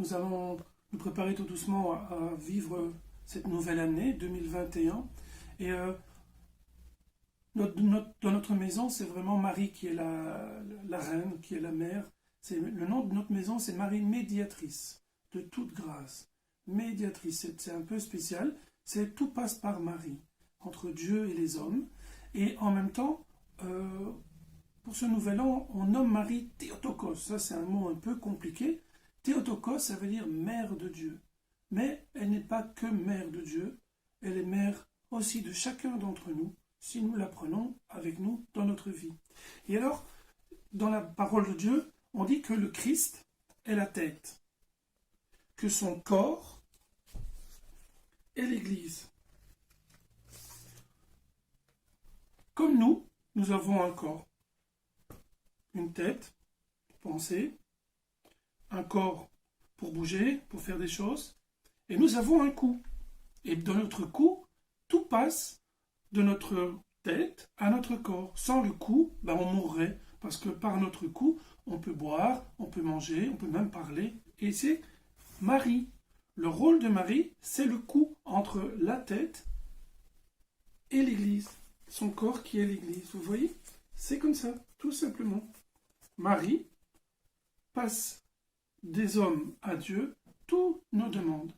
nous allons nous préparer tout doucement à vivre cette nouvelle année 2021. Et dans notre maison, c'est vraiment Marie qui est la reine, qui est la mère. Le nom de notre maison, c'est Marie médiatrice de toute grâce. Médiatrice, c'est un peu spécial. Tout passe par Marie, entre Dieu et les hommes. Et en même temps, pour ce nouvel an, on nomme Marie Théotokos. Ça, c'est un mot un peu compliqué. Théotokos, ça veut dire mère de Dieu. Mais elle n'est pas que mère de Dieu, elle est mère aussi de chacun d'entre nous, si nous la prenons avec nous dans notre vie. Et alors, dans la parole de Dieu, on dit que le Christ est la tête, que son corps est l'Église. Comme nous avons un corps, une tête, penser, un corps pour bouger, pour faire des choses, et nous avons un cou. Et dans notre cou, tout passe de notre tête à notre corps. Sans le cou, on mourrait, parce que par notre cou, on peut boire, on peut manger, on peut même parler, et c'est Marie. Le rôle de Marie, c'est le cou entre la tête et l'Église. Son corps qui est l'Église. Vous voyez? C'est comme ça, tout simplement. Marie passe des hommes à Dieu toutes nos demandes.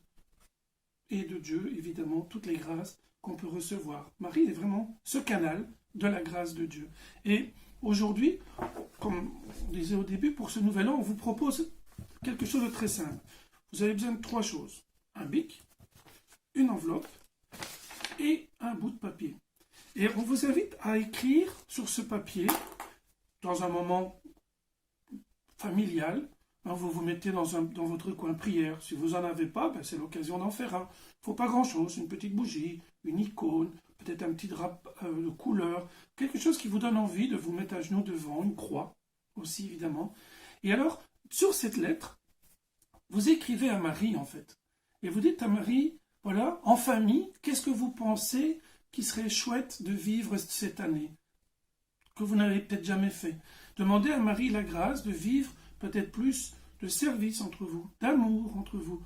Et de Dieu, évidemment, toutes les grâces qu'on peut recevoir. Marie est vraiment ce canal de la grâce de Dieu. Et aujourd'hui, comme on disait au début, pour ce nouvel an, on vous propose quelque chose de très simple. Vous avez besoin de 3 choses. Un bic, une enveloppe et un bout de papier. Et on vous invite à écrire sur ce papier, dans un moment familial, vous vous mettez dans votre coin prière. Si vous n'en avez pas, c'est l'occasion d'en faire un. Il ne faut pas grand-chose, une petite bougie, une icône, peut-être un petit drap de couleur, quelque chose qui vous donne envie de vous mettre à genoux devant, une croix aussi évidemment. Et alors, sur cette lettre, vous écrivez à Marie en fait. Et vous dites à Marie, voilà, en famille, qu'est-ce que vous pensez qui serait chouette de vivre cette année, que vous n'avez peut-être jamais fait. Demandez à Marie la grâce de vivre peut-être plus de service entre vous, d'amour entre vous,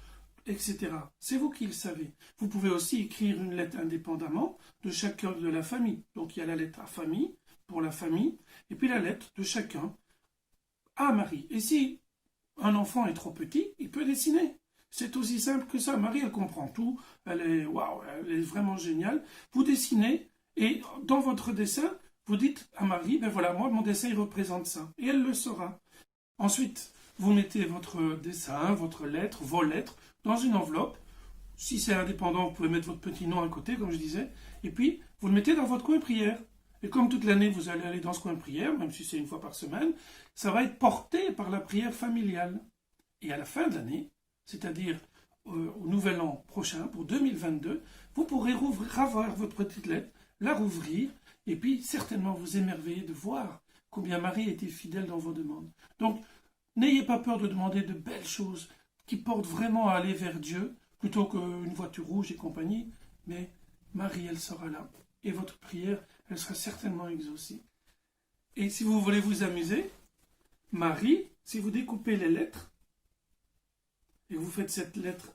etc. C'est vous qui le savez. Vous pouvez aussi écrire une lettre indépendamment de chacun de la famille. Donc il y a la lettre à famille, pour la famille, et puis la lettre de chacun à Marie. Et si un enfant est trop petit, il peut dessiner. C'est aussi simple que ça. Marie, elle comprend tout. Elle est vraiment géniale. Vous dessinez, et dans votre dessin, vous dites à Marie, voilà, moi, mon dessin, il représente ça. Et elle le saura. Ensuite, vous mettez votre dessin, votre lettre, vos lettres, dans une enveloppe. Si c'est indépendant, vous pouvez mettre votre petit nom à côté, comme je disais. Et puis, vous le mettez dans votre coin prière. Et comme toute l'année, vous allez aller dans ce coin prière, même si c'est une fois par semaine, ça va être porté par la prière familiale. Et à la fin de l'année, c'est-à-dire au nouvel an prochain, pour 2022, vous pourrez avoir votre petite lettre, la rouvrir, et puis certainement vous émerveiller de voir combien Marie était fidèle dans vos demandes. Donc, n'ayez pas peur de demander de belles choses qui portent vraiment à aller vers Dieu, plutôt qu'une voiture rouge et compagnie, mais Marie, elle sera là. Et votre prière, elle sera certainement exaucée. Et si vous voulez vous amuser, Marie, si vous découpez les lettres, et vous faites cette lettre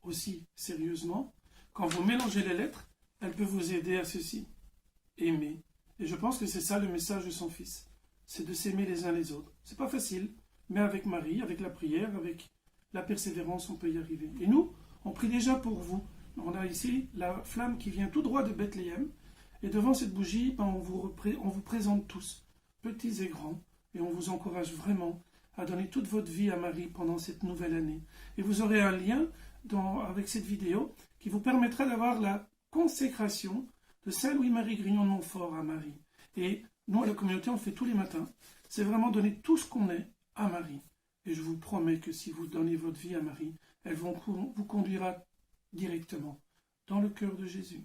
aussi sérieusement, quand vous mélangez les lettres, elle peut vous aider à ceci. Aimer. Et je pense que c'est ça le message de son fils. C'est de s'aimer les uns les autres. C'est pas facile, mais avec Marie, avec la prière, avec la persévérance, on peut y arriver. Et nous, on prie déjà pour vous. On a ici la flamme qui vient tout droit de Bethléem. Et devant cette bougie, on vous présente tous, petits et grands. Et on vous encourage vraiment à donner toute votre vie à Marie pendant cette nouvelle année. Et vous aurez un lien avec cette vidéo qui vous permettra d'avoir la consécration de Saint Louis-Marie Grignon de Montfort à Marie. Et nous, à la communauté, on le fait tous les matins. C'est vraiment donner tout ce qu'on est à Marie. Et je vous promets que si vous donnez votre vie à Marie, elle vous conduira directement dans le cœur de Jésus.